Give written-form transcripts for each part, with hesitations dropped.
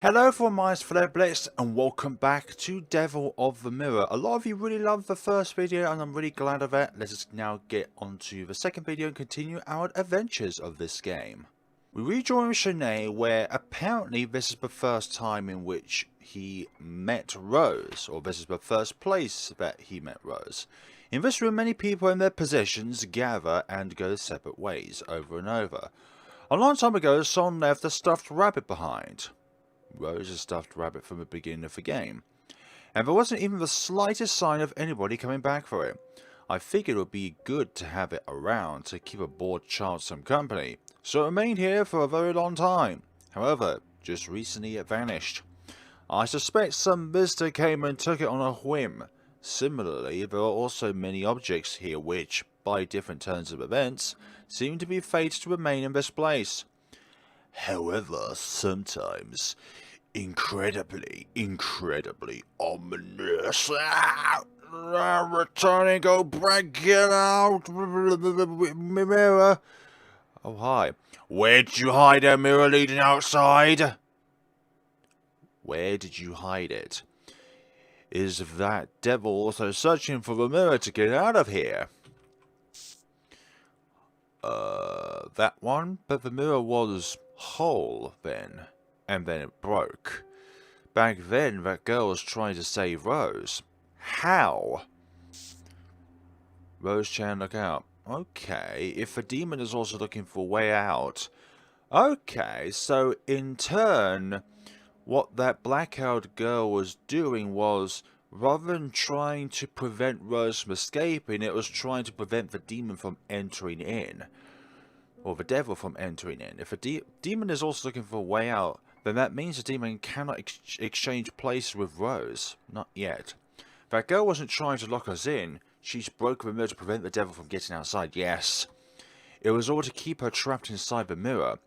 Hello everyone, my name's FlareBlitzed and welcome back to Devil of the Mirror. A lot of you really loved the first video and I'm really glad of it. Let us now get on to the second video and continue our adventures of this game. We rejoin Schnee, where apparently this is the first time in which he met Rose, or this is the first place that he met Rose. In this room, many people in their positions gather and go separate ways over and over. A long time ago, someone left a stuffed rabbit behind. Rose a stuffed rabbit from the beginning of the game, and there wasn't even the slightest sign of anybody coming back for it. I figured it would be good to have it around to keep a bored child some company, so it remained here for a very long time. However, just recently it vanished. I suspect some visitor came and took it on a whim. Similarly, there are also many objects here which, by different turns of events, seem to be fated to remain in this place. However, sometimes, incredibly ominous. Returning, go break it out, mirror. Oh, hi. Where'd you hide a mirror leading outside? Where did you hide it? Is that devil also searching for the mirror to get out of here? That one? But the mirror was whole then, and then it broke. Back then, that girl was trying to save Rose. How? Rose-chan, look out. Okay, if the demon is also looking for a way out. Okay, so in turn, what that black-haired girl was doing was, rather than trying to prevent Rose from escaping, it was trying to prevent the demon from entering in. Or the devil from entering in. If a demon is also looking for a way out, then that means the demon cannot exchange places with Rose. Not yet. That girl wasn't trying to lock us in. She's broken the mirror to prevent the devil from getting outside, yes. It was all to keep her trapped inside the mirror.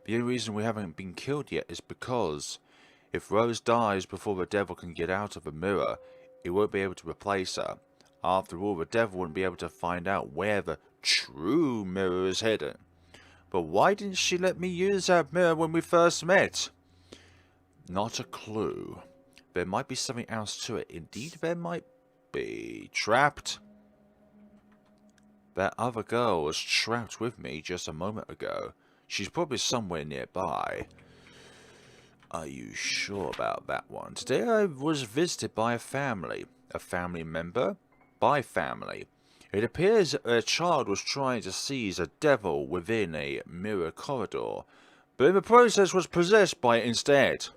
The only reason we haven't been killed yet is because if Rose dies before the devil can get out of the mirror, it won't be able to replace her. After all, the devil wouldn't be able to find out where the true mirror is hidden. But why didn't she let me use that mirror when we first met? Not a clue. There might be something else to it. Indeed, there might be. Trapped. That other girl was trapped with me just a moment ago. She's probably somewhere nearby. Are you sure about that one? Today I was visited by a family. A family member? By family. It appears a child was trying to seize a devil within a mirror corridor, but in the process was possessed by it instead.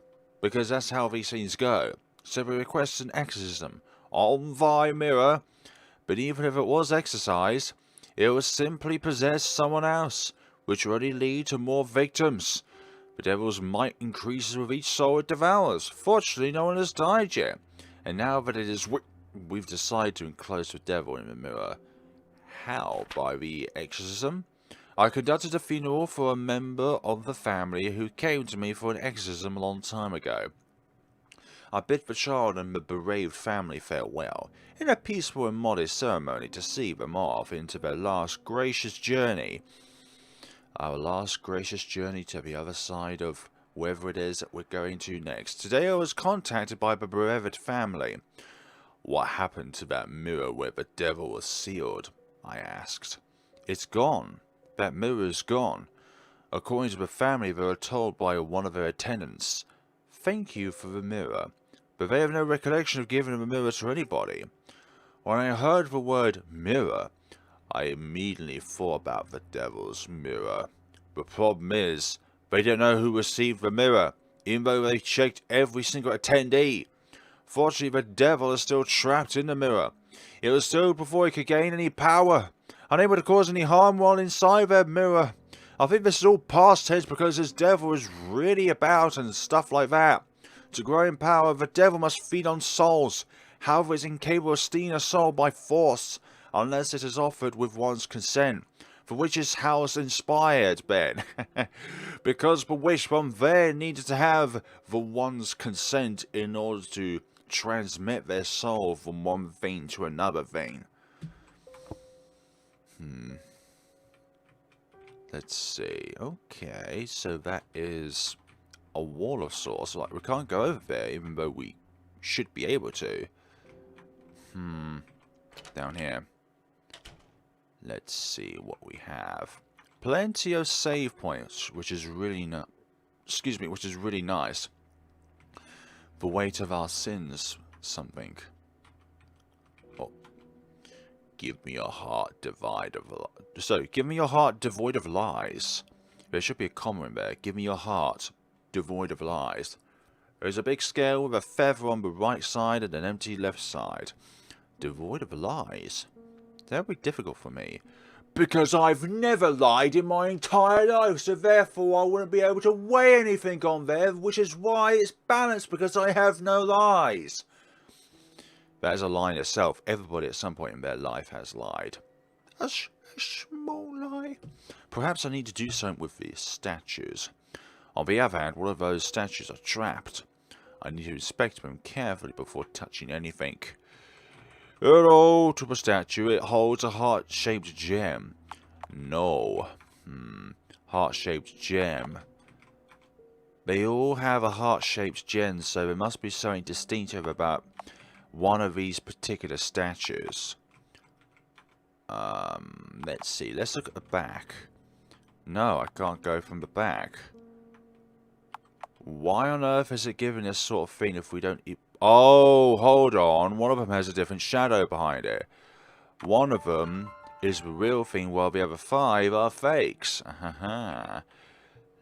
Because that's how these things go. So we request an exorcism on thy mirror, but even if it was exorcised, it would simply possess someone else, which would only lead to more victims. The devil's might increases with each soul it devours. Fortunately, no one has died yet, and now that it is we've decided to enclose the devil in the mirror. How? By the exorcism? I conducted a funeral for a member of the family who came to me for an exorcism a long time ago. I bid the child and the bereaved family farewell, in a peaceful and modest ceremony to see them off into their last gracious journey. Our last gracious journey to the other side of wherever it is that we're going to next. Today I was contacted by the bereaved family. What happened to that mirror where the devil was sealed? I asked. It's gone. That mirror is gone. According to the family, they were told by one of their attendants, "Thank you for the mirror," but they have no recollection of giving the mirror to anybody. When I heard the word mirror, I immediately thought about the devil's mirror. The problem is, they don't know who received the mirror, even though they checked every single attendee. Fortunately, the devil is still trapped in the mirror. It was stowed before he could gain any power, unable to cause any harm while inside that mirror. I think this is all past tense because this devil is really about and stuff like that. To grow in power, the devil must feed on souls. However, it is incapable of stealing a soul by force, unless it is offered with one's consent. For which is how it's inspired, Ben. Because the wish from there needed to have the one's consent in order to transmit their soul from one vein to another vein. Let's see. Okay, so that is a wall of sorts. Like, we can't go over there, even though we should be able to. Down here. Let's see what we have. Plenty of save points, which is really which is really nice. The weight of our sins, something. Oh. Give me a heart devoid of lies. There should be a comma in there. Give me your heart devoid of lies. There's a big scale with a feather on the right side and an empty left side. Devoid of lies. That would be difficult for me. Because I've never lied in my entire life, so therefore I wouldn't be able to weigh anything on there, which is why it's balanced, because I have no lies. That is a lie in itself. Everybody at some point in their life has lied. A small lie. Perhaps I need to do something with these statues. On the other hand, one of those statues are trapped. I need to inspect them carefully before touching anything. Hello to the statue. It holds a heart-shaped gem. No. Heart-shaped gem. They all have a heart-shaped gem, so there must be something distinctive about one of these particular statues. Let's see. Let's look at the back. No, I can't go from the back. Why on earth is it giving this sort of thing if we don't... Oh, hold on. One of them has a different shadow behind it. One of them is the real thing while the other 5 are fakes.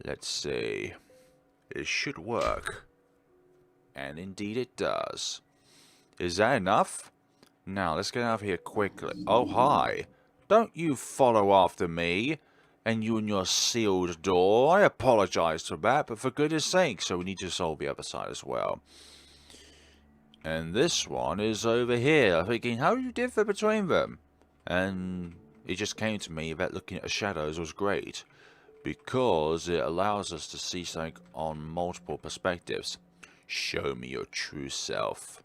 Let's see. It should work. And indeed it does. Is that enough? Now, let's get out of here quickly. Oh, hi. Don't you follow after me. And you and your sealed door. I apologize for that, but for goodness sake, so we need to solve the other side as well. And this one is over here, thinking, how do you differ between them? And it just came to me that looking at the shadows was great, because it allows us to see something on multiple perspectives. Show me your true self.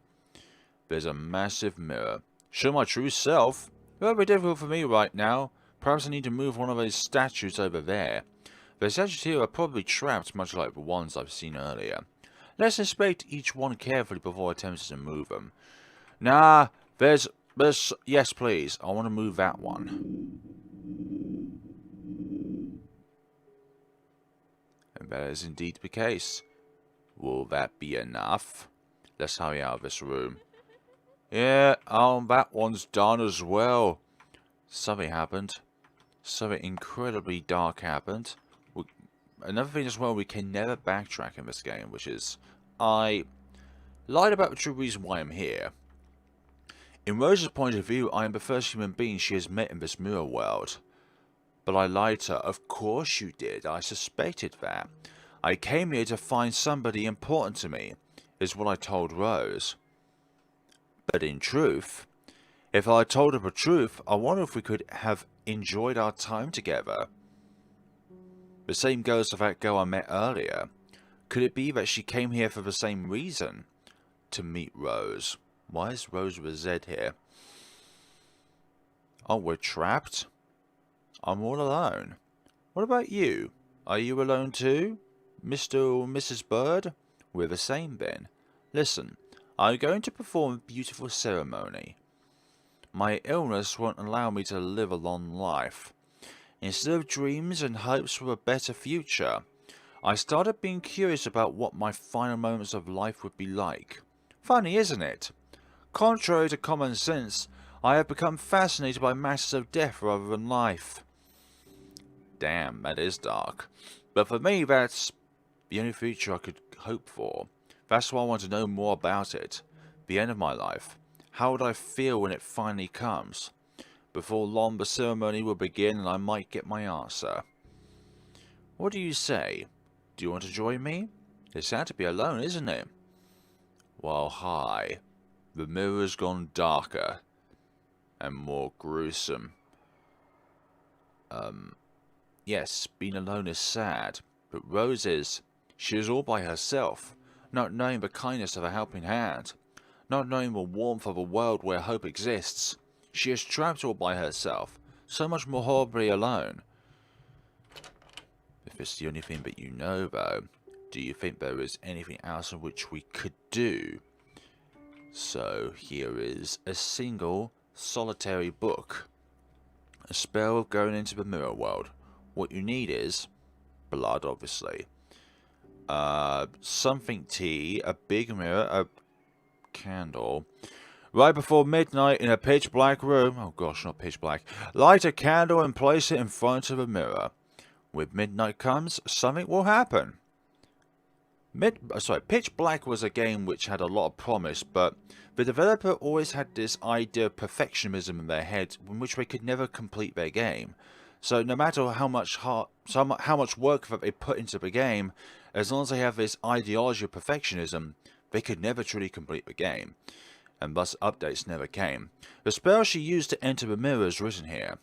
There's a massive mirror. Show my true self? That'll be difficult for me right now. Perhaps I need to move one of those statues over there. The statues here are probably trapped, much like the ones I've seen earlier. Let's inspect each one carefully before attempting to move them. Nah, there's... Yes, please. I want to move that one. And that is indeed the case. Will that be enough? Let's hurry out of this room. Yeah, that one's done as well. Something happened. Something incredibly dark happened. Another thing as well, we can never backtrack in this game, which is... I lied about the true reason why I'm here. In Rose's point of view, I am the first human being she has met in this mirror world. But I lied to her. Of course you did. I suspected that. I came here to find somebody important to me, is what I told Rose. But in truth, if I told her the truth, I wonder if we could have enjoyed our time together. The same goes for that girl I met earlier. Could it be that she came here for the same reason? To meet Rose. Why is Rose with a Z here? Oh, we're trapped? I'm all alone. What about you? Are you alone too? Mr. or Mrs. Bird? We're the same then. Listen, I'm going to perform a beautiful ceremony. My illness won't allow me to live a long life. Instead of dreams and hopes for a better future, I started being curious about what my final moments of life would be like. Funny, isn't it? Contrary to common sense, I have become fascinated by matters of death rather than life. Damn, that is dark. But for me, that's the only future I could hope for. That's why I want to know more about it. The end of my life. How would I feel when it finally comes? Before long, the ceremony will begin and I might get my answer. What do you say? Do you want to join me? It's sad to be alone, isn't it? Well, hi. The mirror's gone darker. And more gruesome. Yes, being alone is sad. But Rose is. She is all by herself. Not knowing the kindness of a helping hand. Not knowing the warmth of a world where hope exists. She is trapped all by herself. So much more horribly alone. If it's the only thing that you know, though, Do you think there is anything else in which we could do? So here is a single solitary book. A spell going into the mirror world. What you need is blood, obviously. Something tea, a big mirror, a candle. Right before midnight in a pitch black room. Oh gosh, not pitch black. Light a candle and place it in front of a mirror. When midnight comes, something will happen. Pitch Black was a game which had a lot of promise, but the developer always had this idea of perfectionism in their head, in which they could never complete their game. So no matter how much work that they put into the game, as long as they have this ideology of perfectionism, they could never truly complete the game, and thus updates never came. The spell she used to enter the mirror is written here,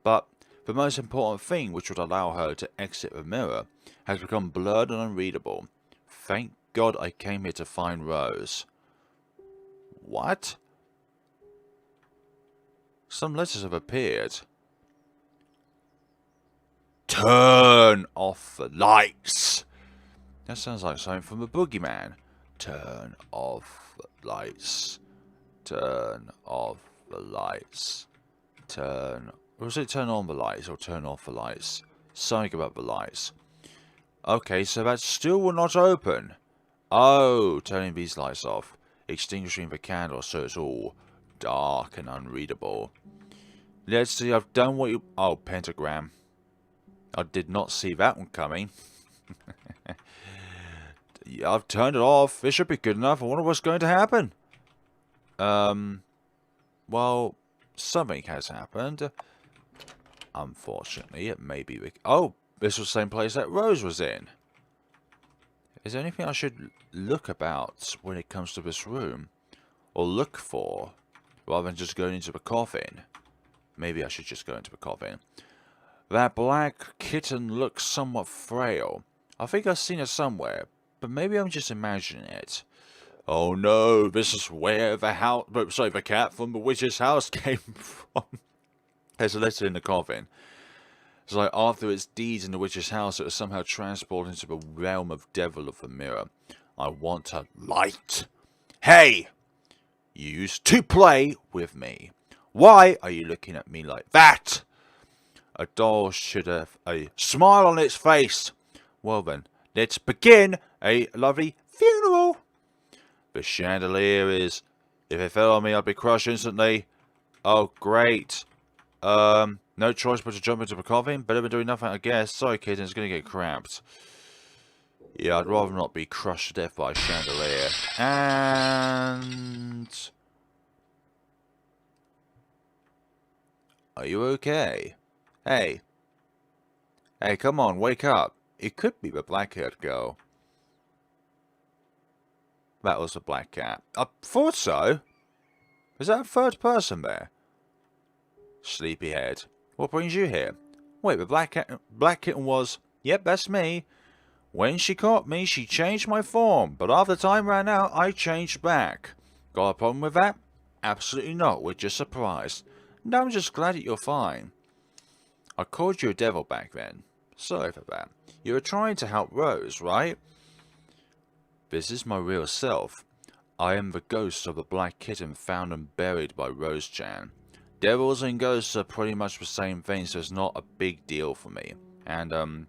but the most important thing which would allow her to exit the mirror has become blurred and unreadable. Thank God I came here to find Rose. What? Some letters have appeared. Turn off the lights. That sounds like something from the Boogeyman. Turn off the lights. Turn off the lights. Or was it turn on the lights or turn off the lights? Something about the lights. Okay, so that still will not open. Oh, turning these lights off. Extinguishing the candle so it's all dark and unreadable. Let's see, I've done what you... Oh, pentagram. I did not see that one coming. Yeah, I've turned it off. It should be good enough. I wonder what's going to happen. Well, something has happened. Unfortunately, it may be... Oh, this was the same place that Rose was in. Is there anything I should look about when it comes to this room? Or look for? Rather than just going into the coffin. Maybe I should just go into the coffin. That black kitten looks somewhat frail. I think I've seen it somewhere. But maybe I'm just imagining it. Oh no, this is where the cat from the witch's house came from. There's a letter in the coffin. It's like after its deeds in the witch's house, it was somehow transported into the realm of devil of the mirror. I want a light. Hey! You used to play with me. Why are you looking at me like that? A doll should have a smile on its face. Well then, let's begin a lovely funeral. The chandelier is... If it fell on me, I'd be crushed instantly. Oh, great. No choice but to jump into the coffin. Better than doing nothing, I guess. Sorry, kid, it's going to get cramped. Yeah, I'd rather not be crushed to death by a chandelier. And... Are you okay? Hey. Hey, come on, wake up. It could be the black-haired girl. That was a black cat. I thought so. Is that a third person there? Sleepyhead. What brings you here? Wait, the black kitten was... Yep, that's me. When she caught me, she changed my form. But after time ran out, I changed back. Got a problem with that? Absolutely not. We're just surprised. No, I'm just glad that you're fine. I called you a devil back then. Sorry for that. You were trying to help Rose, right? This is my real self. I am the ghost of the black kitten found and buried by Rose-chan. Devils and ghosts are pretty much the same thing, so it's not a big deal for me. And, I'm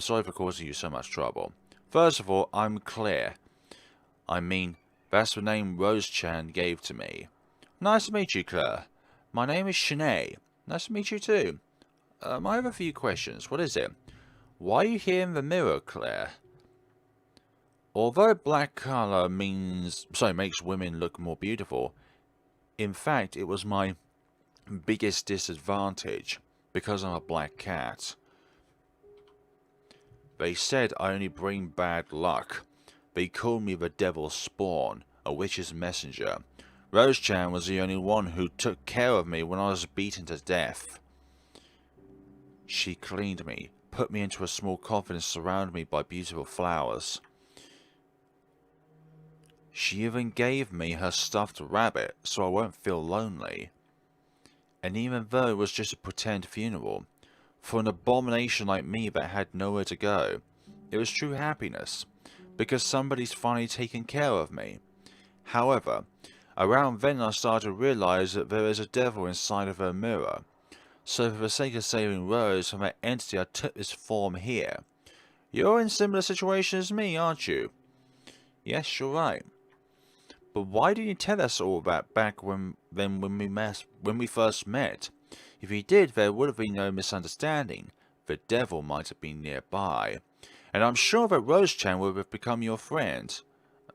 sorry for causing you so much trouble. First of all, I'm Claire. I mean, that's the name Rose-chan gave to me. Nice to meet you, Claire. My name is Schnee. Nice to meet you too. I have a few questions. What is it? Why are you here in the mirror, Claire? Although black color makes women look more beautiful, in fact, it was my biggest disadvantage because I'm a black cat. They said I only bring bad luck. They called me the devil's spawn, a witch's messenger. Rose-chan was the only one who took care of me when I was beaten to death. She cleaned me, put me into a small coffin and surrounded me by beautiful flowers. She even gave me her stuffed rabbit so I won't feel lonely. And even though it was just a pretend funeral, for an abomination like me that had nowhere to go, it was true happiness. because somebody's finally taken care of me. However, around then I started to realize that there is a devil inside of her mirror. So for the sake of saving Rose from that entity, I took this form here. You're in a similar situation as me, aren't you? Yes, you're right. But why didn't you tell us all that back when we first met? If you did, there would have been no misunderstanding. The devil might have been nearby. And I'm sure that Rose-chan would have become your friend.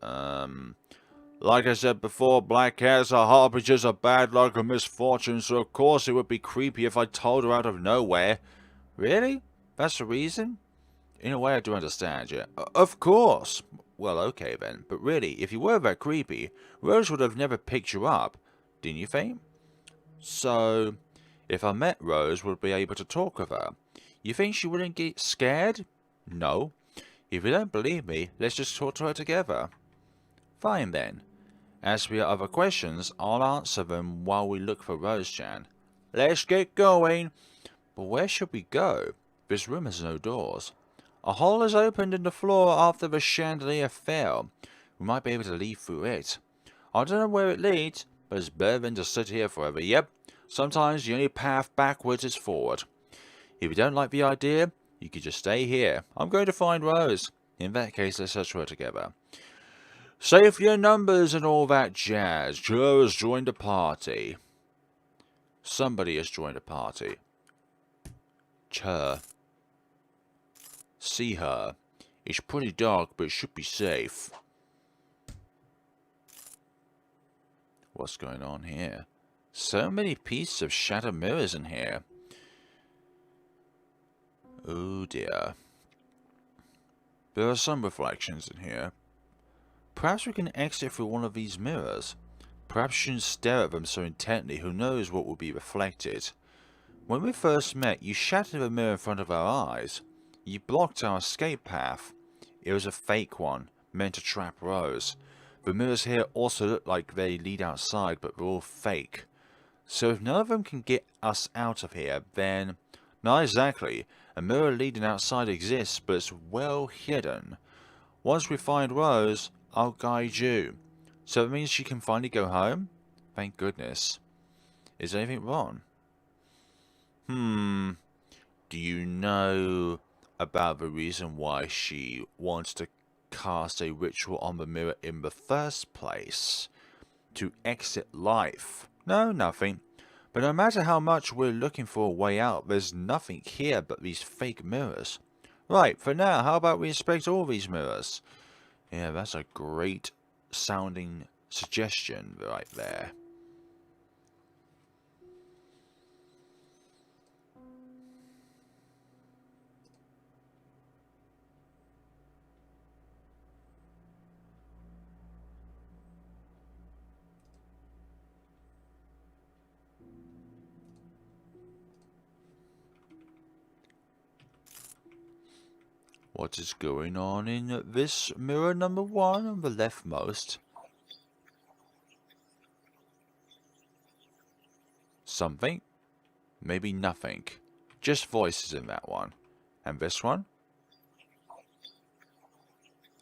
Like I said before, black cats are harbingers of bad luck and misfortune, so of course it would be creepy if I told her out of nowhere. Really? That's the reason? In a way, I do understand you. Of course. Well, okay then. But really, if you were that creepy, Rose would have never picked you up, didn't you think? So, if I met Rose, would be able to talk with her. You think she wouldn't get scared? No. If you don't believe me, let's just talk to her together. Fine then. As for your other questions, I'll answer them while we look for Rose-chan. Let's get going. But where should we go? This room has no doors. A hole is opened in the floor after the chandelier fell. We might be able to leave through it. I don't know where it leads, but it's better than to sit here forever. Yep, sometimes the only path backwards is forward. If you don't like the idea, you could just stay here. I'm going to find Rose. In that case, let's search for her together. Save your numbers and all that jazz. Joe has joined the party. Somebody has joined the party. Her. See her. It's pretty dark, but it should be safe. What's going on here? So many pieces of shattered mirrors in here. Oh dear. There are some reflections in here. Perhaps we can exit through one of these mirrors. Perhaps you shouldn't stare at them so intently. Who knows what will be reflected. When we first met, you shattered the mirror in front of our eyes. You blocked our escape path. It was a fake one, meant to trap Rose. The mirrors here also look like they lead outside, but they're all fake. So if none of them can get us out of here, then... Not exactly. A mirror leading outside exists, but it's well hidden. Once we find Rose, I'll guide you. So it means she can finally go home? Thank goodness. Is there anything wrong? Do you know about the reason why she wants to cast a ritual on the mirror in the first place? To exit life? No, nothing. But no matter how much we're looking for a way out, there's nothing here but these fake mirrors. Right, for now, how about we inspect all these mirrors? Yeah, that's a great sounding suggestion right there. What is going on in this mirror number 1 on the leftmost? Something? Maybe nothing. Just voices in that one. And this one?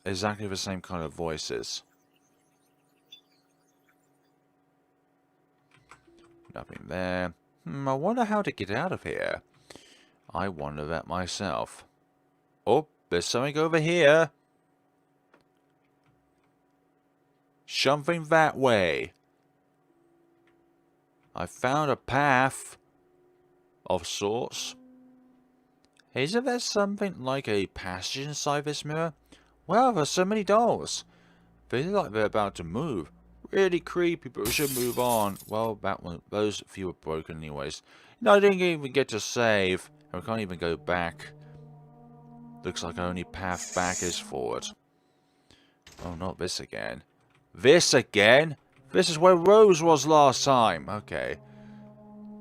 Exactly the same kind of voices. Nothing there. I wonder how to get out of here. I wonder that myself. Oh, there's something over here. Something that way. I found a path of sorts. Isn't there something like a passage inside this mirror? Wow, there's so many dolls. They look like they're about to move. Really creepy, but we should move on. Well, that one, those few were broken anyways. No, I didn't even get to save. And we can't even go back. Looks like our only path back is forward. Oh, not this again. This again? This is where Rose was last time. Okay.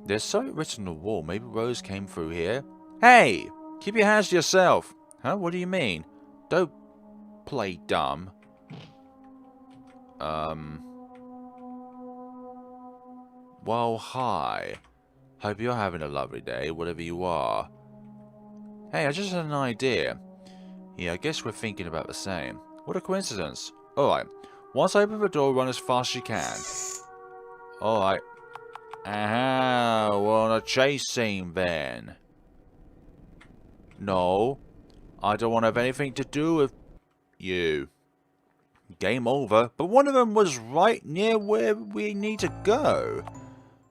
There's something written on the wall. Maybe Rose came through here. Hey! Keep your hands to yourself. Huh? What do you mean? Don't play dumb. Well, hi. Hope you're having a lovely day, whatever you are. Hey, I just had an idea. Yeah, I guess we're thinking about the same. What a coincidence. Alright. Once I open the door, run as fast as you can. Alright. Aha, we're on a chase scene then. No. I don't want to have anything to do with you. Game over. But one of them was right near where we need to go.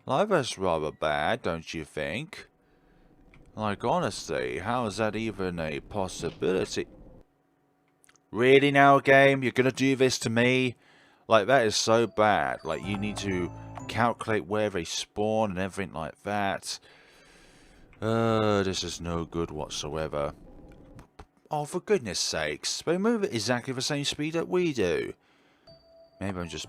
Like, that's rather bad, don't you think? Like, honestly, how is that even a possibility? Really now, game? You're gonna do this to me? Like, that is so bad. Like, you need to calculate where they spawn and everything like that. This is no good whatsoever. Oh, for goodness sakes. They move at exactly the same speed that we do. Maybe I'm just...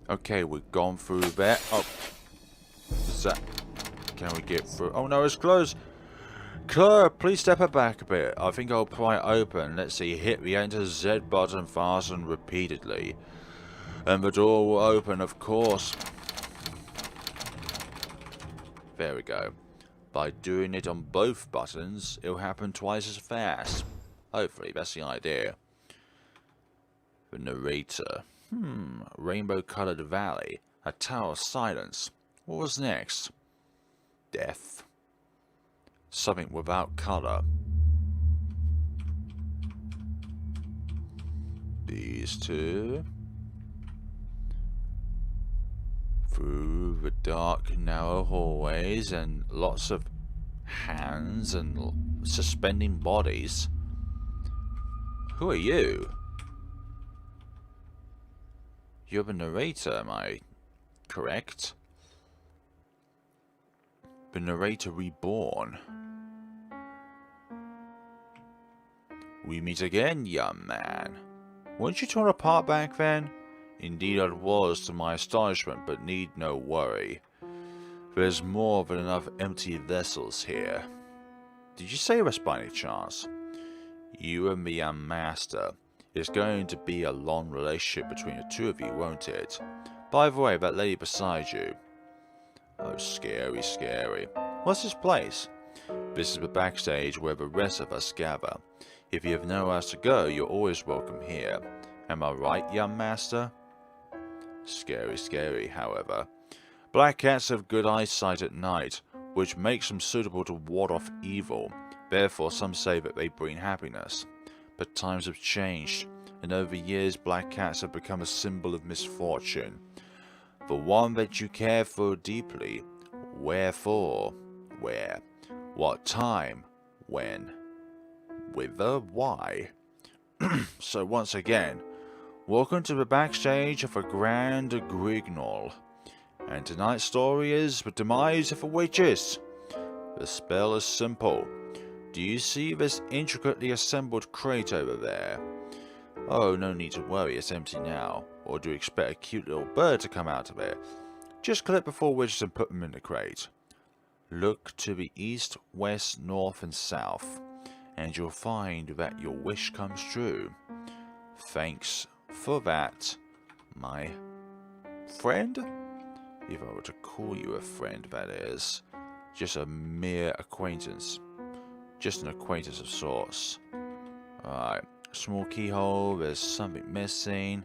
Okay, we've gone through there. Oh. Is that... Can we get through? Oh no, it's closed. Claire, please step it back a bit. I think I'll pry it open. Let's see, hit the enter Z button fast and repeatedly. And the door will open, of course. There we go. By doing it on both buttons, it'll happen twice as fast. Hopefully, that's the idea. The narrator. Rainbow-coloured valley. A tower of silence. What was next? Death. Something without colour. These two. Through the dark, narrow hallways and lots of hands and suspending bodies. Who are you? You're the narrator, am I correct? The narrator reborn. We meet again, young man. Weren't you torn apart back then? Indeed I was, to my astonishment, but need no worry. There's more than enough empty vessels here. Did you say this by any chance? You and the young master. It's going to be a long relationship between the two of you, won't it? By the way, that lady beside you. Oh, scary, scary. What's this place? This is the backstage where the rest of us gather. If you have nowhere else to go, you're always welcome here. Am I right, young master? Scary, scary, however. Black cats have good eyesight at night, which makes them suitable to ward off evil. Therefore, some say that they bring happiness. But times have changed, and over the years black cats have become a symbol of misfortune. The one that you care for deeply. Wherefore? Where? What time? When? Whither? Why? So once again, welcome to the backstage of a grand Grignol. And tonight's story is the demise of the witches. The spell is simple. Do you see this intricately assembled crate over there? Oh, no need to worry, it's empty now. Or do you expect a cute little bird to come out of it? Just collect the 4 witches and put them in the crate. Look to the east, west, north and south, and you'll find that your wish comes true. Thanks for that, my friend? If I were to call you a friend, that is. Just a mere acquaintance. Just an acquaintance of sorts. Alright, small keyhole, there's something missing.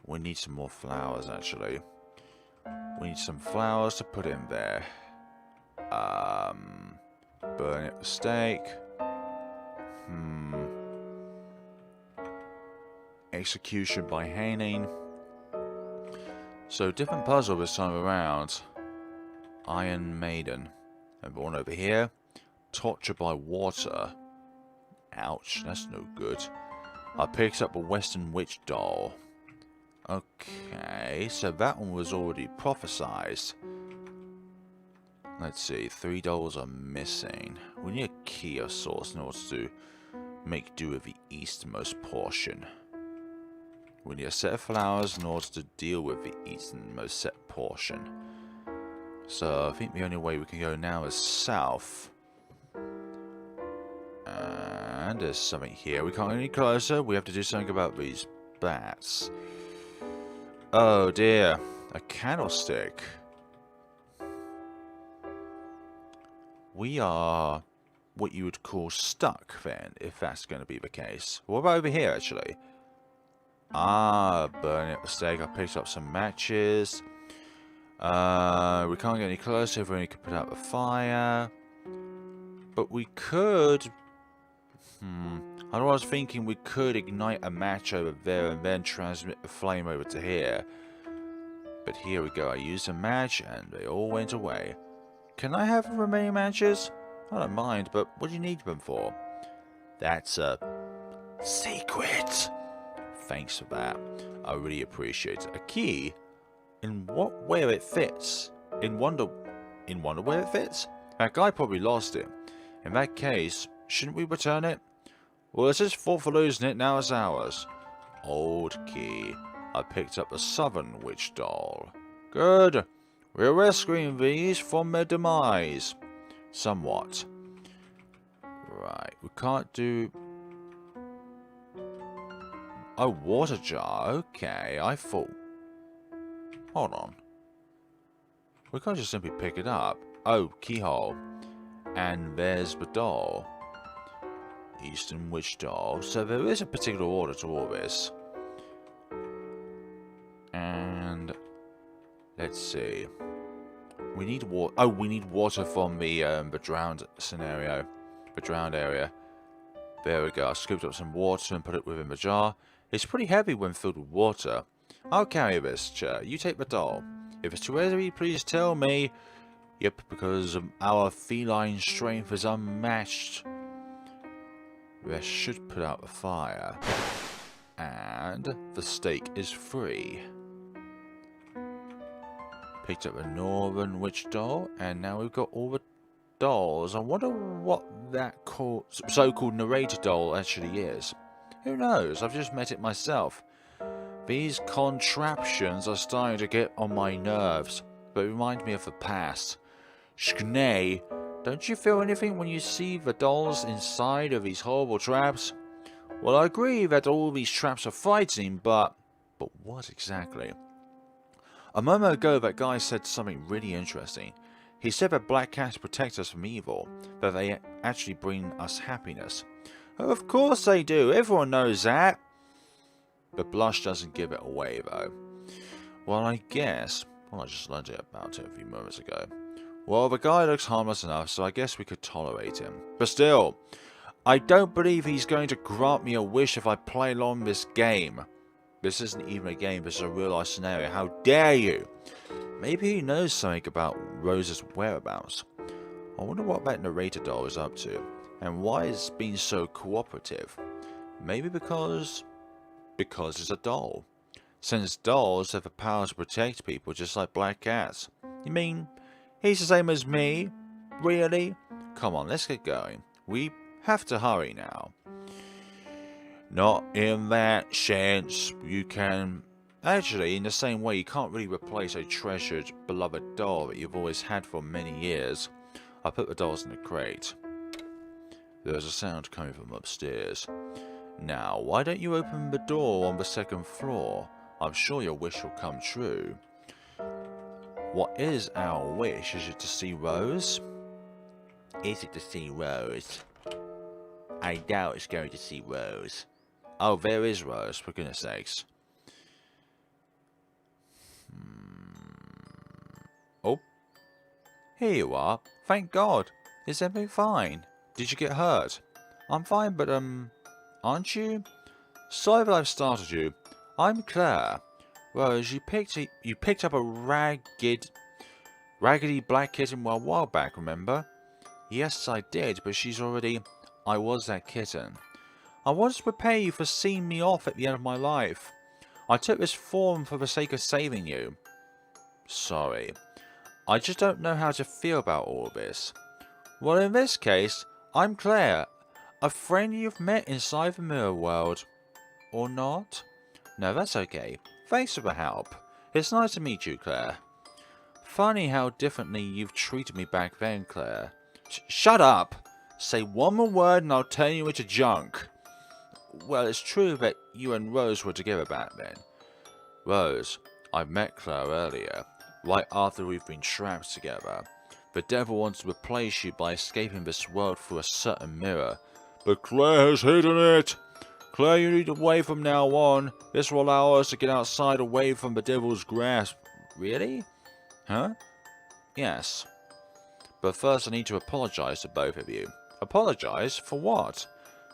We need some more flowers, actually. We need some flowers to put in there. Burn it with steak. Execution by hanging. So, different puzzle this time around. Iron Maiden. And one over here. Torture by water. Ouch, that's no good. I picked up a Western Witch doll. Okay, so that one was already prophesized. Let's see, 3 dolls are missing. We need a key of sorts in order to make do with the easternmost portion. We need a set of flowers in order to deal with the easternmost set portion. So I think the only way we can go now is south. And there's something here. We can't get any closer. We have to do something about these bats. Oh dear. A candlestick. We are what you would call stuck then, if that's going to be the case. What about over here, actually? Ah, burning up the stake. I picked up some matches. We can't get any closer if we only could put out the fire. But we could... I was thinking we could ignite a match over there and then transmit the flame over to here. But here we go. I used a match and they all went away. Can I have the remaining matches? I don't mind, but what do you need them for? That's a secret. Thanks for that. I really appreciate it. A key? In what way it fits? In wonder where it fits? That guy probably lost it. In that case, shouldn't we return it? Well, it's his fault for losing it, now it's ours. Old key. I picked up the Southern Witch doll. Good. We're rescuing these from their demise. Somewhat. Right, we can't do... Oh, water jar. Okay, I thought... Hold on. We can't just simply pick it up. Oh, keyhole. And there's the doll. Eastern Witch doll. So there is a particular order to all this. And... let's see. We need water. Oh, we need water from the drowned scenario. The drowned area. There we go. I scooped up some water and put it within the jar. It's pretty heavy when filled with water. I'll carry this, chair. You take the doll. If it's too heavy, please tell me. Yep, because our feline strength is unmatched. This should put out the fire. And the stake is free. Picked up a Northern Witch doll, and now we've got all the dolls. I wonder what that so-called narrator doll actually is. Who knows? I've just met it myself. These contraptions are starting to get on my nerves, but remind me of the past. Schnee, don't you feel anything when you see the dolls inside of these horrible traps? Well, I agree that all these traps are frightening, but what exactly? A moment ago, that guy said something really interesting. He said that black cats protect us from evil, that they actually bring us happiness. Of course they do, everyone knows that. But blush doesn't give it away, though. Well, I guess... well, I just learned about it a few moments ago. Well, the guy looks harmless enough, so I guess we could tolerate him. But still, I don't believe he's going to grant me a wish if I play along this game. This isn't even a game, this is a real-life scenario. How dare you? Maybe he knows something about Rose's whereabouts. I wonder what that narrator doll is up to, and why it's been so cooperative. Maybe because it's a doll. Since dolls have the power to protect people just like black cats. You mean, he's the same as me? Really? Come on, let's get going. We have to hurry now. Not in that sense. You can... actually, in the same way, you can't really replace a treasured, beloved doll that you've always had for many years. I put the dolls in a crate. There's a sound coming from upstairs. Now, why don't you open the door on the second floor? I'm sure your wish will come true. What is our wish? Is it to see Rose? Is it to see Rose? I doubt it's going to see Rose. Oh, there is Rose, for goodness sakes. Oh. Here you are. Thank God. Is everything fine? Did you get hurt? I'm fine, but, aren't you? Sorry that I've startled you. I'm Claire. Rose, you picked up a raggedy black kitten a while back, remember? Yes, I did, but she's already... I was that kitten. I wanted to repay you for seeing me off at the end of my life. I took this form for the sake of saving you. Sorry. I just don't know how to feel about all of this. Well, in this case, I'm Claire, a friend you've met inside the mirror world. Or not? No, that's okay. Thanks for the help. It's nice to meet you, Claire. Funny how differently you've treated me back then, Claire. Shut up! Say one more word and I'll turn you into junk. Well, it's true that you and Rose were together back then. Rose, I met Claire earlier, right after we've been trapped together. The devil wants to replace you by escaping this world through a certain mirror. But Claire has hidden it! Claire, you need to away from now on. This will allow us to get outside away from the devil's grasp. Really? Huh? Yes. But first I need to apologize to both of you. Apologize? For what?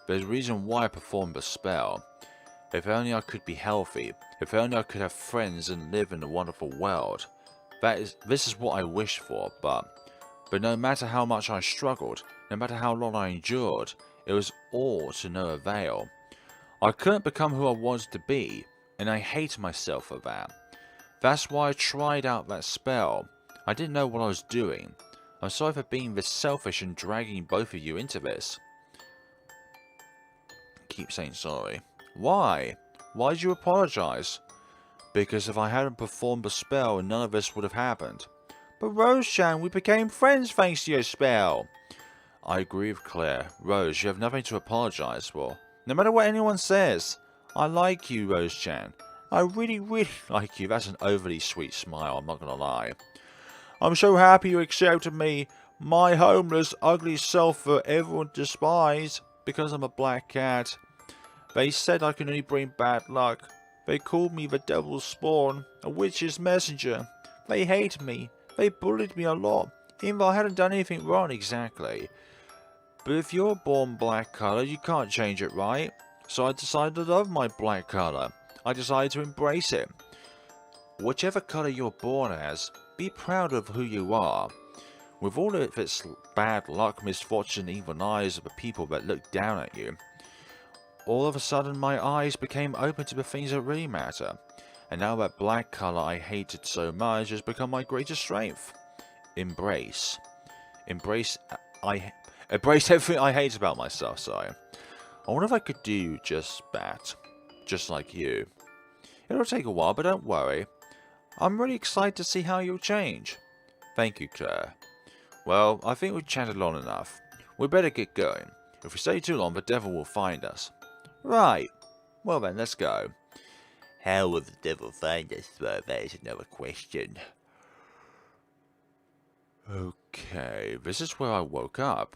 There's a reason why I performed the spell. If only I could be healthy. If only I could have friends and live in a wonderful world. This is what I wished for, but no matter how much I struggled, no matter how long I endured, it was all to no avail. I couldn't become who I wanted to be, and I hate myself for that. That's why I tried out that spell. I didn't know what I was doing. I'm sorry for being this selfish and dragging both of you into this. Keep saying sorry. Why? Why did you apologize? Because if I hadn't performed the spell, none of this would have happened. But Rose-chan, we became friends thanks to your spell. I agree with Claire. Rose, you have nothing to apologize for. No matter what anyone says. I like you, Rose-chan. I really, really like you. That's an overly sweet smile, I'm not gonna lie. I'm so happy you accepted me, my homeless, ugly self that everyone despised, because I'm a black cat. They said I can only bring bad luck. They called me the devil's spawn, a witch's messenger. They hated me. They bullied me a lot, even though I hadn't done anything wrong exactly. But if you're born black colour, you can't change it, right? So I decided to love my black colour. I decided to embrace it. Whichever colour you're born as, be proud of who you are. With all of its bad luck, misfortune, evil eyes of the people that look down at you, all of a sudden my eyes became open to the things that really matter. And now that black colour I hated so much has become my greatest strength. Embrace. Embrace everything I hate about myself, sorry. I wonder if I could do just that. Just like you. It'll take a while, but don't worry. I'm really excited to see how you'll change. Thank you, Claire. Well, I think we've chatted long enough. We better get going. If we stay too long, the devil will find us. Right. Well then, let's go. How will the devil find us, though? That is another question. Okay, this is where I woke up.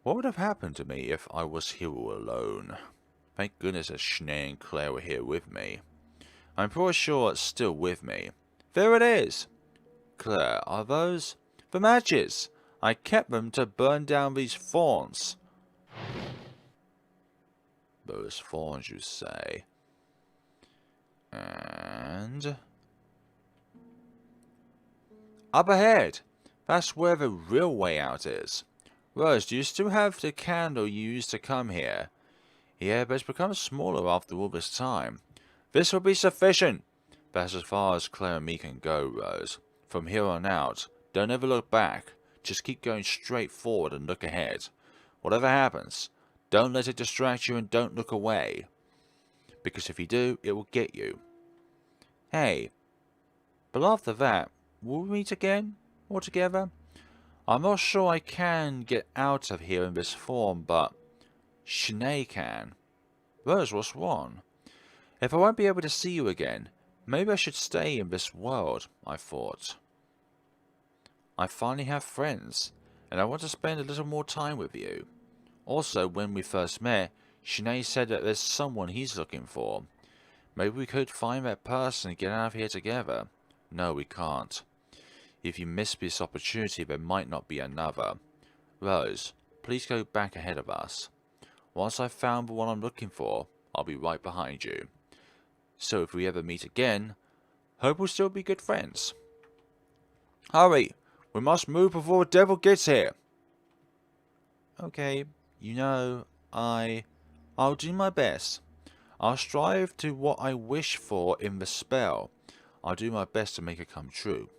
What would have happened to me if I was here all alone? Thank goodness that Schnee and Claire were here with me. I'm pretty sure it's still with me. There it is! Claire, are those the matches? I kept them to burn down these thorns. Those thorns, you say? And up ahead! That's where the real way out is. Rose, do you still have the candle you used to come here? Yeah, but it's become smaller after all this time. This will be sufficient. That's as far as Claire and me can go, Rose. From here on out, don't ever look back. Just keep going straight forward and look ahead. Whatever happens, don't let it distract you and don't look away. Because if you do, it will get you. Hey, but after that, will we meet again? All together? I'm not sure I can get out of here in this form, but Schnee can. Rose, what's wrong? If I won't be able to see you again, maybe I should stay in this world, I thought. I finally have friends, and I want to spend a little more time with you. Also, when we first met, Schnee said that there's someone he's looking for. Maybe we could find that person and get out of here together. No, we can't. If you miss this opportunity, there might not be another. Rose, please go back ahead of us. Once I've found the one I'm looking for, I'll be right behind you. So if we ever meet again, hope we'll still be good friends. Hurry! We must move before the devil gets here. Okay, you know, I'll do my best. I'll strive to what I wish for in the spell. I'll do my best to make it come true.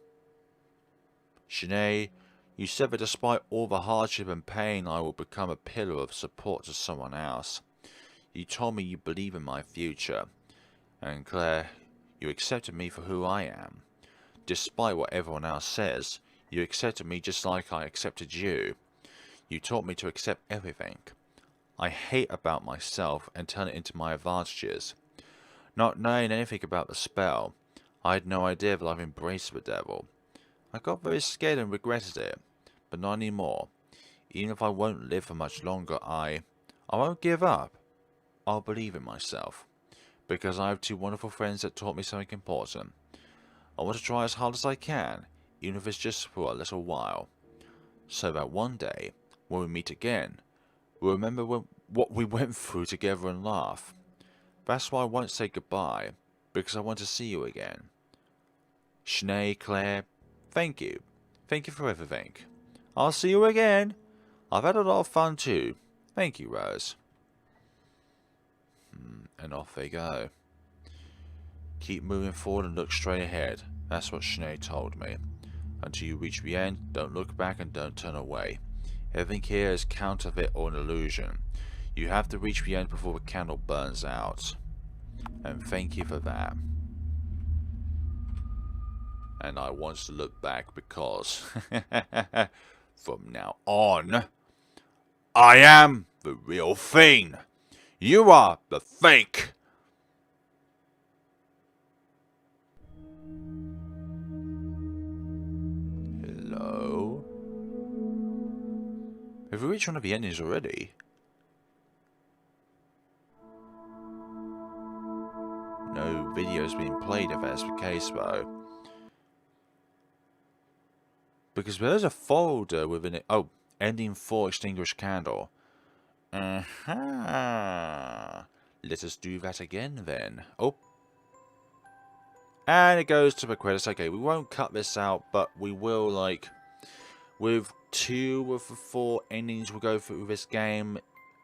Schnee, you said that despite all the hardship and pain, I will become a pillar of support to someone else. You told me you believe in my future. And Claire, you accepted me for who I am. Despite what everyone else says, you accepted me just like I accepted you. You taught me to accept everything I hate about myself and turn it into my advantages. Not knowing anything about the spell, I had no idea that I've embraced the devil. I got very scared and regretted it, but not anymore. Even if I won't live for much longer, I won't give up. I'll believe in myself, because I have two wonderful friends that taught me something important. I want to try as hard as I can, even if it's just for a little while, so that one day, when we meet again, we'll remember what we went through together and laugh. That's why I won't say goodbye, because I want to see you again. Schnee, Claire, thank you. Thank you for everything. I'll see you again. I've had a lot of fun too. Thank you, Rose. And off they go. Keep moving forward and look straight ahead. That's what Schnee told me. Until you reach the end, don't look back and don't turn away. Everything here is counterfeit or an illusion. You have to reach the end before the candle burns out. And thank you for that. And I want to look back because from now on, I am the real thing. You are the fake. Hello? Have we reached one of the endings already? No video's been played if that's the case though. Because there's a folder within it. Oh, ending 4 extinguished candle. Aha. Let us do that again then. Oh. And it goes to the credits. Okay, we won't cut this out, but we will, like, with 2 of the 4 endings we'll go through this game,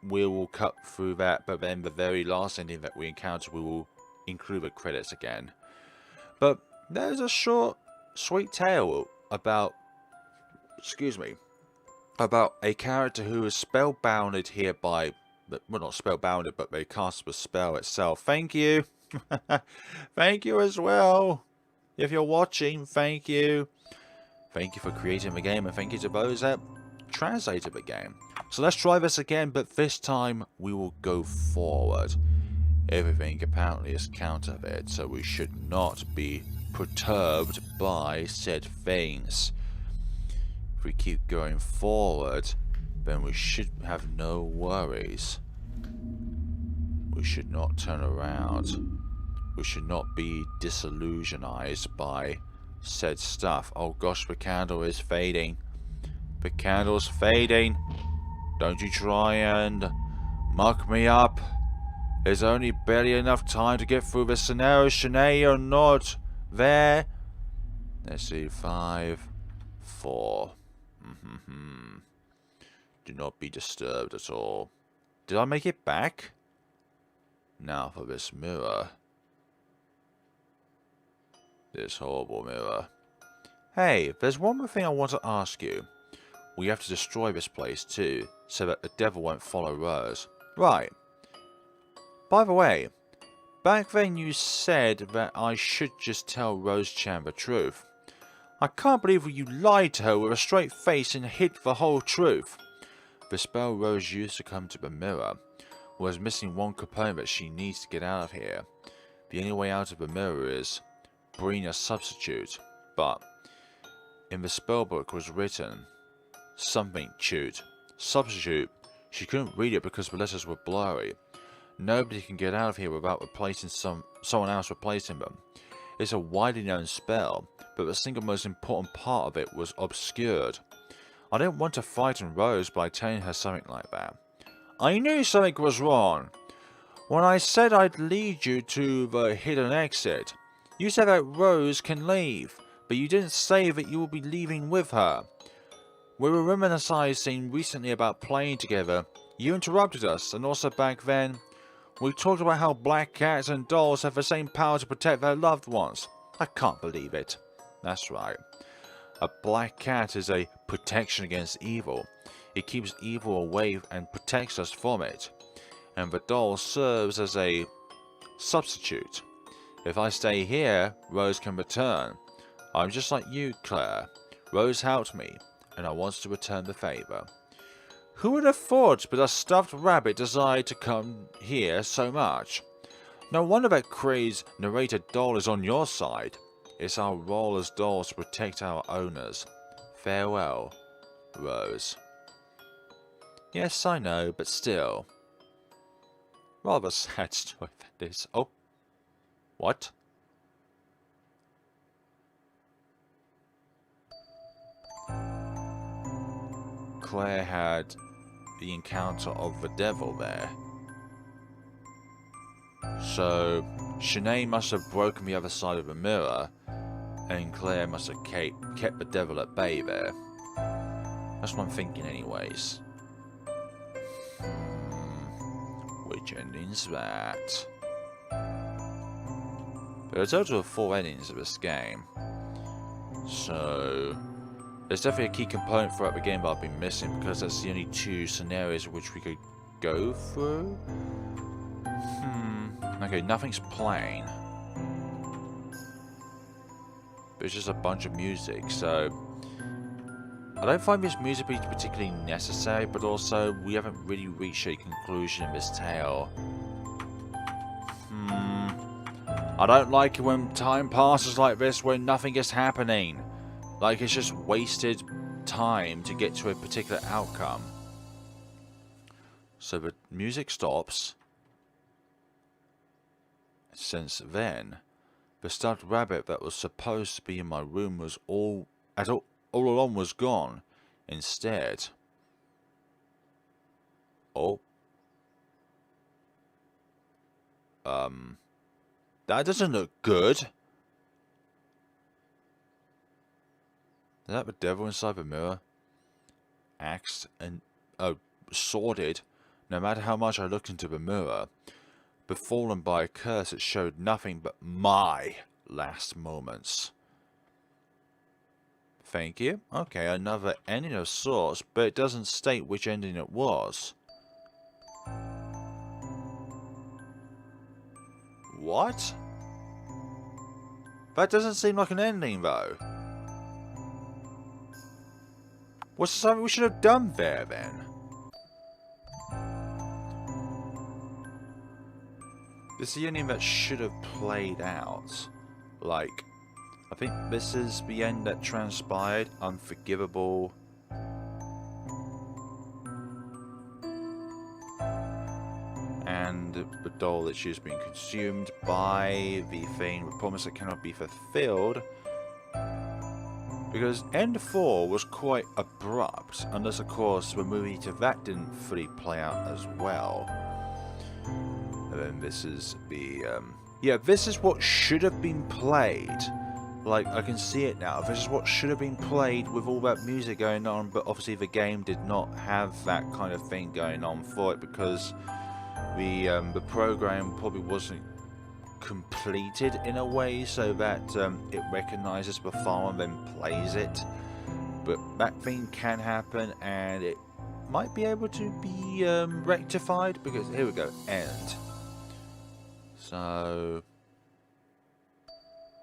we will cut through that, but then the very last ending that we encounter, we will include the credits again. But there's a short, sweet tale about, about a character who is spellbounded here by, well, not spellbounded, but they cast the spell itself. Thank you. Thank you as well. If you're watching, thank you. Thank you for creating the game, and thank you to those that translated the game. So let's try this again, but this time we will go forward. Everything apparently is counterfeit, so we should not be perturbed by said things. If we keep going forward, then we should have no worries. We should not turn around. We should not be disillusionized by said stuff. Oh gosh, the candle is fading. The candle's fading. Don't you try and muck me up. There's only barely enough time to get through this scenario. Schnee, you're not there. Let's see, 5, 4. Do not be disturbed at all. Did I make it back? Now for this mirror. This horrible mirror. Hey, there's one more thing I want to ask you. We have to destroy this place too, so that the devil won't follow Rose. Right. By the way, back then you said that I should just tell Rose-chan the truth. I can't believe you lied to her with a straight face and hid the whole truth. The spell Rose used to come to the mirror was missing one component that she needs to get out of here. The only way out of the mirror is bring a substitute, but in the spellbook was written something substitute. She couldn't read it because the letters were blurry. Nobody can get out of here without replacing someone else replacing them. It's a widely known spell, but the single most important part of it was obscured. I didn't want to frighten Rose by telling her something like that. I knew something was wrong. When I said I'd lead you to the hidden exit, you said that Rose can leave, but you didn't say that you will be leaving with her. We were reminiscing recently about playing together. You interrupted us, and also back then, we talked about how black cats and dolls have the same power to protect their loved ones. I can't believe it. That's right. A black cat is a protection against evil. It keeps evil away and protects us from it. And the doll serves as a substitute. If I stay here, Rose can return. I'm just like you, Claire. Rose helped me, and I want to return the favour. Who would have thought but a stuffed rabbit decided to come here so much? No wonder that crazed narrator doll is on your side. It's our role as dolls to protect our owners. Farewell, Rose. Yes, I know, but still. Rather sad story that is. Oh. What? Claire had the encounter of the devil there. So, Schnee must have broken the other side of the mirror, and Claire must have kept the devil at bay there. That's what I'm thinking anyways. Which ending's that? There are a total of 4 endings of this game. So, there's definitely a key component throughout the game that I've been missing, because that's the only 2 scenarios which we could go through. Okay, nothing's playing. But it's just a bunch of music, so... I don't find this music being particularly necessary, but also we haven't really reached a conclusion in this tale. I don't like it when time passes like this when nothing is happening. Like it's just wasted time to get to a particular outcome. So the music stops. Since then, the stuffed rabbit that was supposed to be in my room was all along was gone. Instead, that doesn't look good. Is that the devil inside the mirror? Axed and sordid. No matter how much I looked into the mirror, befallen by a curse, it showed nothing but my last moments. Thank you. Okay, another ending of sorts, but it doesn't state which ending it was. What? That doesn't seem like an ending, though. What's something we should have done there, then? This is the ending that should have played out. Like, I think this is the end that transpired. Unforgivable. And the doll that she's been consumed by the thing, the promise that cannot be fulfilled. Because end 4 was quite abrupt, unless of course the movie to that didn't fully play out as well. And then this is the, yeah, this is what should have been played. Like, I can see it now. This is what should have been played with all that music going on, but obviously the game did not have that kind of thing going on for it, because the program probably wasn't completed in a way so that it recognizes the file and then plays it. But that thing can happen, and it might be able to be rectified, because here we go, end. So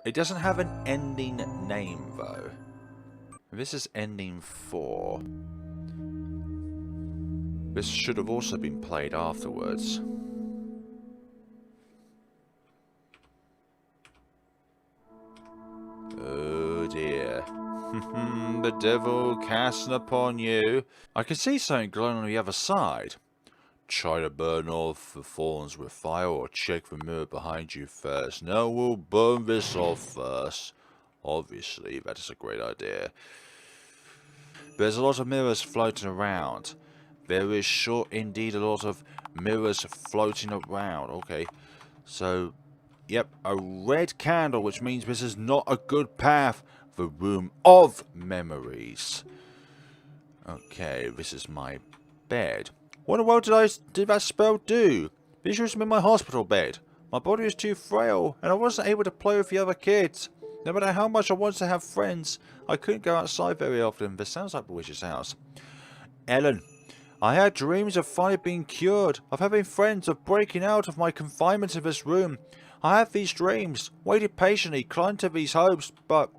it doesn't have an ending name though. This is ending 4. This should have also been played afterwards. Oh dear. The devil casting upon you. I can see something glowing on the other side. Try to burn off the thorns with fire, or check the mirror behind you first. No, we'll burn this off first. Obviously, that is a great idea. There's a lot of mirrors floating around. There is sure indeed a lot of mirrors floating around. Okay, so, yep, a red candle, which means this is not a good path. The room of memories. Okay, this is my bed. What in the world did that spell do? This used to be my hospital bed. My body was too frail, and I wasn't able to play with the other kids. No matter how much I wanted to have friends, I couldn't go outside very often. This sounds like the witch's house. Ellen, I had dreams of finally being cured, of having friends, of breaking out of my confinement in this room. I had these dreams, waited patiently, clung to these hopes, but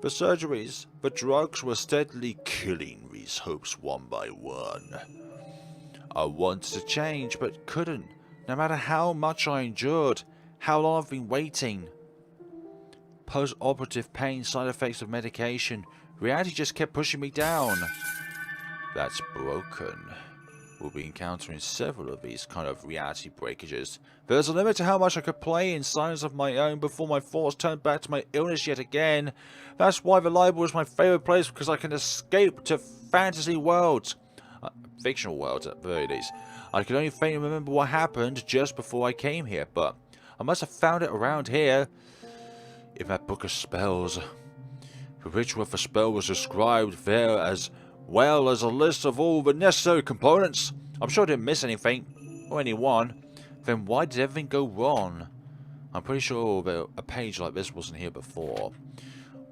The surgeries, the drugs were steadily killing these hopes one by one. I wanted to change, but couldn't, no matter how much I endured, how long I've been waiting. Post-operative pain, side effects of medication, reality just kept pushing me down. That's broken. We'll be encountering several of these kind of reality breakages. There's a limit to how much I could play in silence of my own before my thoughts turned back to my illness yet again. That's why the library is my favourite place, because I can escape to fantasy worlds. Fictional worlds at the very least. I can only faintly remember what happened just before I came here, but I must have found it around here. In that book of spells. The ritual of the spell was described there as well as a list of all the necessary components. I'm sure I didn't miss anything, or anyone. Then why did everything go wrong? I'm pretty sure that a page like this wasn't here before.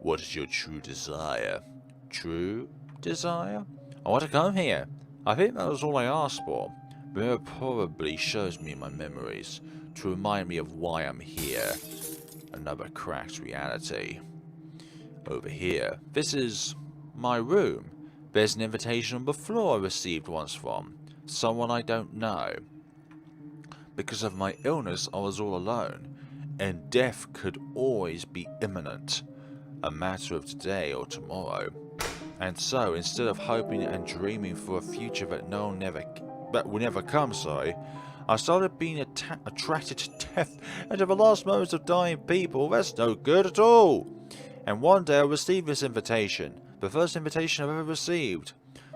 What is your true desire? True desire? I want to come here. I think that was all I asked for. But it probably shows me my memories, to remind me of why I'm here. Another cracked reality. Over here, this is my room. There's an invitation on the floor I received once from someone I don't know. Because of my illness, I was all alone, and death could always be imminent, a matter of today or tomorrow. And so, instead of hoping and dreaming for a future that will never come, I started being attracted to death and to the last moments of dying people. That's no good at all. And one day I received this invitation. The first invitation I've ever received.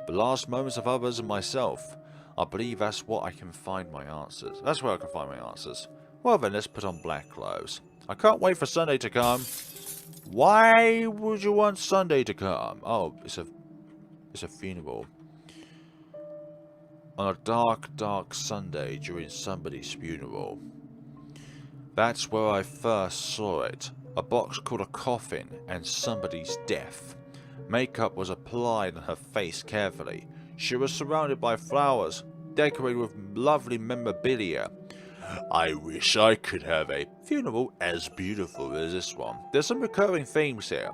The last moments of others and myself. I believe that's what I can find my answers. That's where I can find my answers. Well then, let's put on black clothes. I can't wait for Sunday to come. Why would you want Sunday to come? Oh, it's a funeral. On a dark, dark Sunday during somebody's funeral. That's where I first saw it. A box called a coffin and somebody's death. Makeup was applied on her face carefully. She was surrounded by flowers, decorated with lovely memorabilia. I wish I could have a funeral as beautiful as this one. There's some recurring themes here,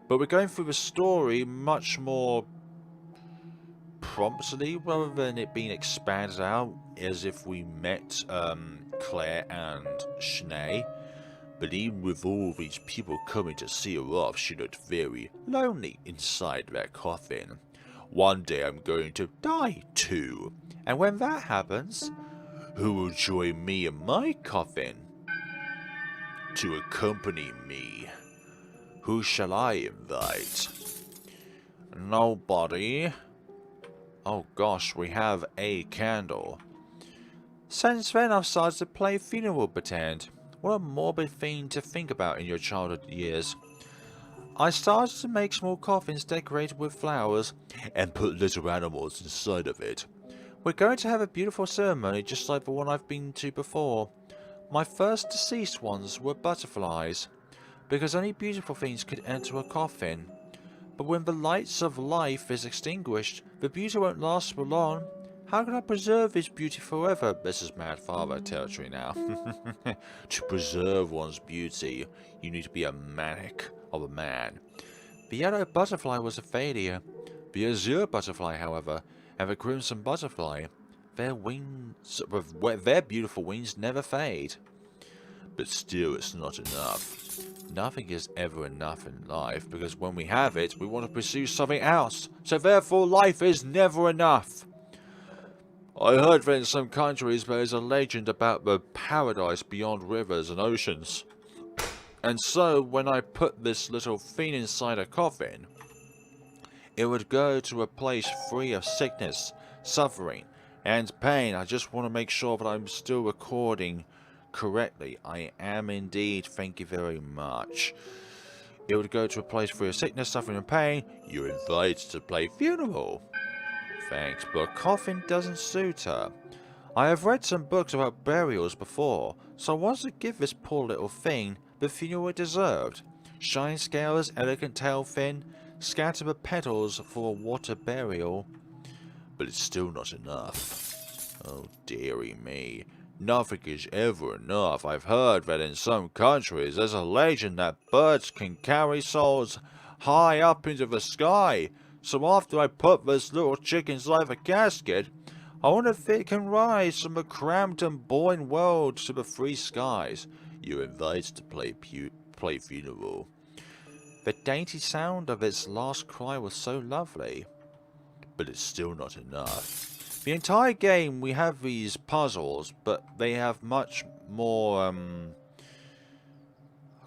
but we're going through the story much more promptly rather than it being expanded out as if we met Claire and Schnee. But even with all these people coming to see her off, she looked very lonely inside that coffin. One day I'm going to die too. And when that happens, who will join me in my coffin? To accompany me. Who shall I invite? Nobody. Oh gosh, we have a candle. Since then I've started to play funeral pretend. What a morbid thing to think about in your childhood years. I started to make small coffins decorated with flowers and put little animals inside of it. We're going to have a beautiful ceremony just like the one I've been to before. My first deceased ones were butterflies, because only beautiful things could enter a coffin. But when the lights of life is extinguished, the beauty won't last for long. How can I preserve this beauty forever? This is Mad Father territory now. To preserve one's beauty, you need to be a manic of a man. The yellow butterfly was a failure. The azure butterfly, however, and the crimson butterfly, their beautiful wings never fade. But still, it's not enough. Nothing is ever enough in life, because when we have it, we want to pursue something else. So therefore, life is never enough. I heard that in some countries there is a legend about the paradise beyond rivers and oceans. And so, when I put this little thing inside a coffin, it would go to a place free of sickness, suffering, and pain. I just want to make sure that I'm still recording correctly. I am indeed, thank you very much. It would go to a place free of sickness, suffering, and pain. You're invited to play funeral. Thanks, but a coffin doesn't suit her. I have read some books about burials before, so I wanted to give this poor little thing the funeral it deserved. Shining scales, elegant tail fin, scatter the petals for a water burial. But it's still not enough. Oh dearie me. Nothing is ever enough. I've heard that in some countries there's a legend that birds can carry souls high up into the sky. So after I put this little chick inside the casket, I wonder if it can rise from the cramped and boring world to the free skies. You're invited to play funeral. The dainty sound of its last cry was so lovely. But it's still not enough. The entire game we have these puzzles, but they have much more, oh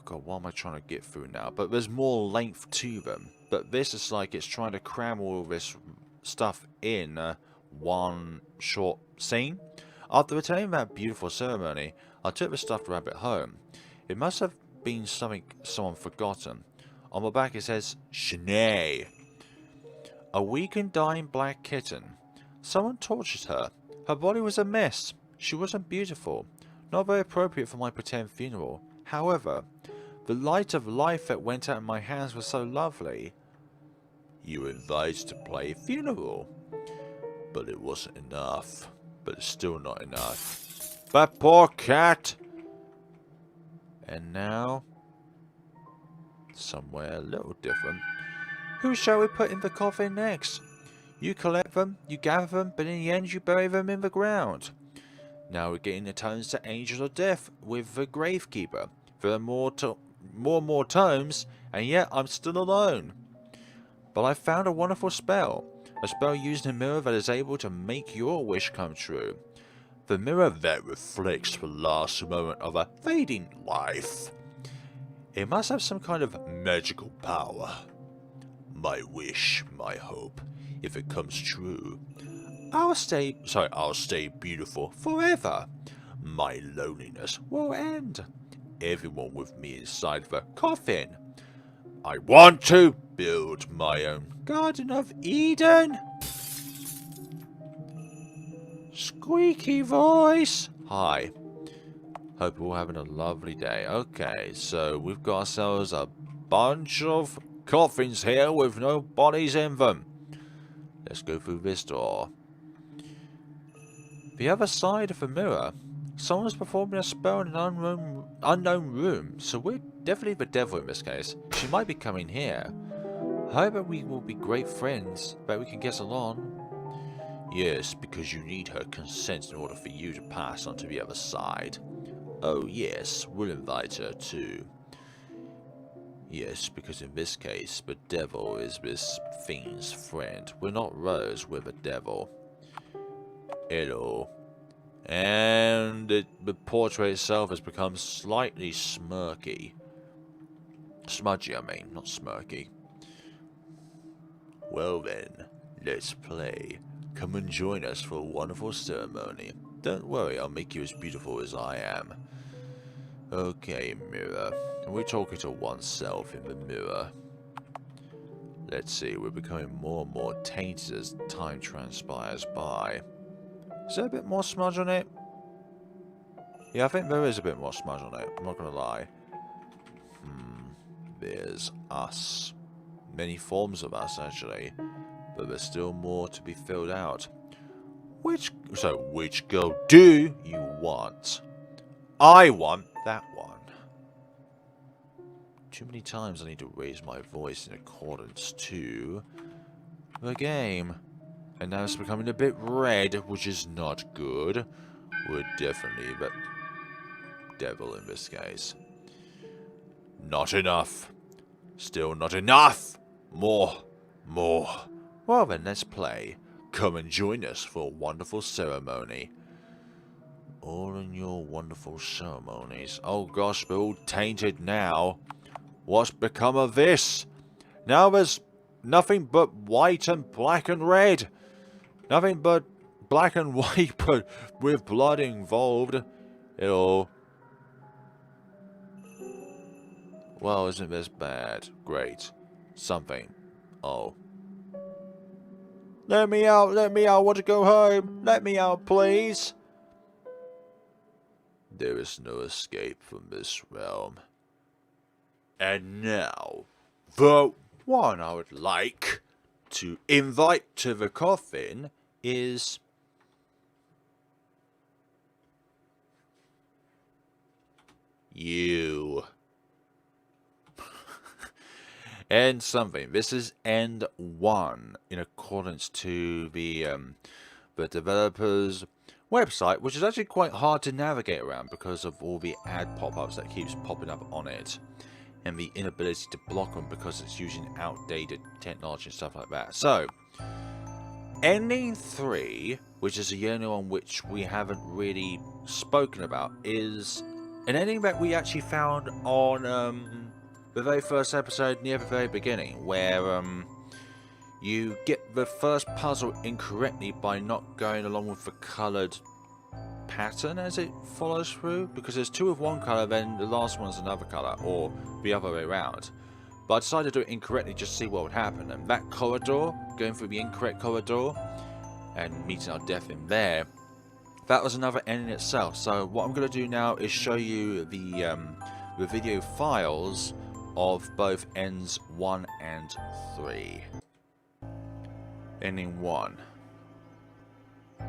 god, what am I trying to get through now? But there's more length to them. But this is like it's trying to cram all this stuff in one short scene. After returning that beautiful ceremony, I took the stuffed rabbit home. It must have been something someone forgotten. On the back it says, Schnee. A weak and dying black kitten. Someone tortured her. Her body was a mess. She wasn't beautiful. Not very appropriate for my pretend funeral. However, the light of life that went out in my hands was so lovely. You were invited to play funeral. But it wasn't enough. But it's still not enough. That poor cat! And now, somewhere a little different. Who shall we put in the coffin next? You collect them, you gather them, but in the end you bury them in the ground. Now we're getting the tomes to Angels of Death with the Gravekeeper. There are more tomes, and yet I'm still alone. But I found a wonderful spell. A spell using a mirror that is able to make your wish come true. The mirror that reflects the last moment of a fading life. It must have some kind of magical power. My wish, my hope, if it comes true, I'll stay beautiful forever. My loneliness will end. Everyone with me inside the coffin. I want to build my own Garden of Eden. Squeaky voice. Hi. Hope you're all having a lovely day. Okay, so we've got ourselves a bunch of coffins here with no bodies in them. Let's go through this door. The other side of the mirror. Someone's performing a spell in an unknown room, so we're definitely the devil in this case. She might be coming here. I hope that we will be great friends, that we can get along. Yes, because you need her consent in order for you to pass on to the other side. Oh yes, we'll invite her too. Yes, because in this case, the devil is this fiend's friend. We're not Rose, we're the devil. Hello. And the portrait itself has become slightly smirky. Smudgy, I mean, not smirky. Well then, let's play. Come and join us for a wonderful ceremony. Don't worry, I'll make you as beautiful as I am. Okay, mirror. We're talking to oneself in the mirror. Let's see, we're becoming more and more tainted as time transpires by. Is there a bit more smudge on it? Yeah, I think there is a bit more smudge on it. I'm not gonna lie. There's us. Many forms of us, actually. But there's still more to be filled out. Which girl do you want? I want that one. Too many times I need to raise my voice in accordance to the game. And now it's becoming a bit red, which is not good. We're definitely the devil in this case. Not enough. Still not enough. More. Well then, let's play. Come and join us for a wonderful ceremony. All in your wonderful ceremonies. Oh gosh, we're all tainted now. What's become of this? Now there's nothing but white and black and red. Nothing but black and white, but with blood involved. Hello. Well, isn't this bad? Great. Something. Oh. Let me out, I want to go home. Let me out, please. There is no escape from this realm. And now, the one I would like to invite to the coffin is you. End something. This is end 1 in accordance to the developer's website, which is actually quite hard to navigate around because of all the ad pop-ups that keeps popping up on it, and the inability to block them because it's using outdated technology and stuff like that. So, ending 3, which is the only one which we haven't really spoken about, is an ending that we actually found on the very first episode near the very beginning, where you get the first puzzle incorrectly by not going along with the coloured pattern as it follows through, because there's 2 of one colour, then the last one's another colour, or the other way around. But I decided to do it incorrectly just to see what would happen, and that corridor, going through the incorrect corridor and meeting our death in there, that was another end in itself. So what I'm going to do now is show you the video files of both ends 1 and 3. Ending 1. A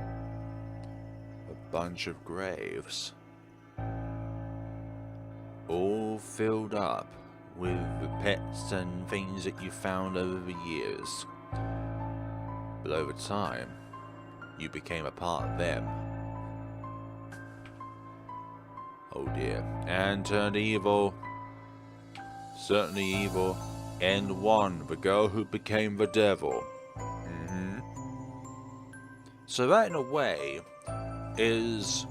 bunch of graves. All filled up with the pets and things that you found over the years. But over time, you became a part of them. Oh dear. And turned evil. Certainly evil. End 1. The girl who became the devil. So that, in a way, is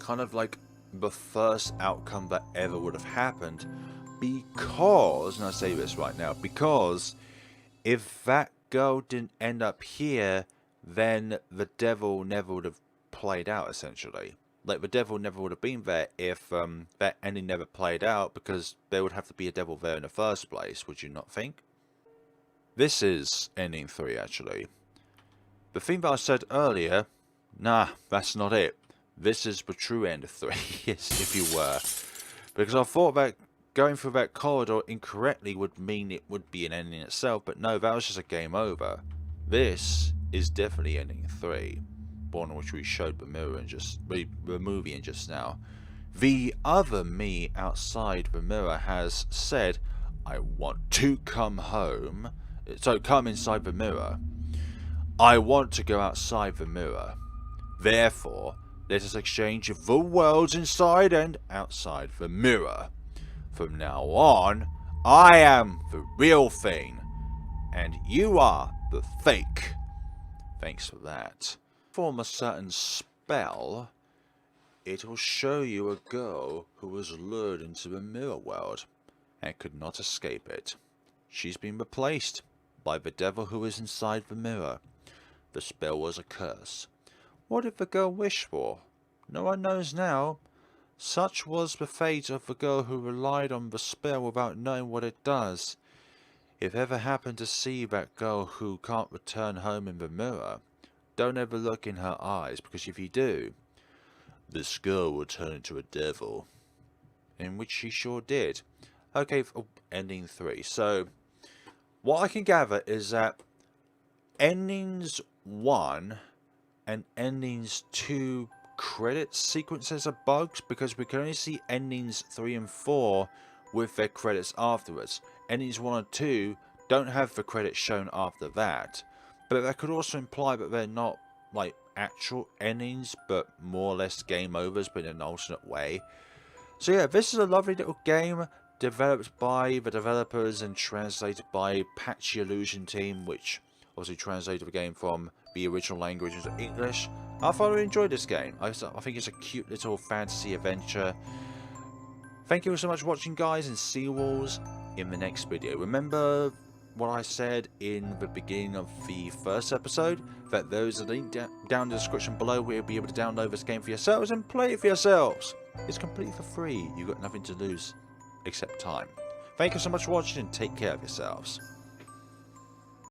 kind of like the first outcome that ever would have happened, because, and I say this right now, because if that girl didn't end up here, then the devil never would have played out, essentially. Like, the devil never would have been there if that ending never played out, because there would have to be a devil there in the first place, would you not think? This is ending 3, actually. The thing that I said earlier, nah, that's not it. This is the true end of 3, if you were. Because I thought that going through that corridor incorrectly would mean it would be an ending itself, but no, that was just a game over. This is definitely ending 3. One which we showed the mirror and the movie in just now. The other me outside the mirror has said, I want to come home. So come inside the mirror. I want to go outside the mirror. Therefore, let us exchange the worlds inside and outside the mirror. From now on, I am the real thing, and you are the fake. Thanks for that. Form a certain spell, it will show you a girl who was lured into the mirror world and could not escape it. She's been replaced by the devil who is inside the mirror. The spell was a curse. What did the girl wish for? No one knows now. Such was the fate of the girl who relied on the spell without knowing what it does. If ever happen to see that girl who can't return home in the mirror, don't ever look in her eyes, because if you do, this girl will turn into a devil. In which she sure did. Okay, ending 3. So, what I can gather is that endings 1 and endings 2 credit sequences are bugs, because we can only see endings 3 and 4 with their credits afterwards. Endings 1 and 2 don't have the credits shown after that. But that could also imply that they're not like actual endings, but more or less game overs, but in an alternate way. So yeah, this is a lovely little game developed by the developers and translated by Patchy Illusion Team, which obviously translated the game from the original language into English. I thoroughly enjoyed this game. I think it's a cute little fantasy adventure. Thank you so much for watching, guys, and see you all in the next video. Remember what I said in the beginning of the first episode, that there's a link down in the description below where you'll be able to download this game for yourselves and play it for yourselves. It's completely for free. You've got nothing to lose except time. Thank you so much for watching, and take care of yourselves.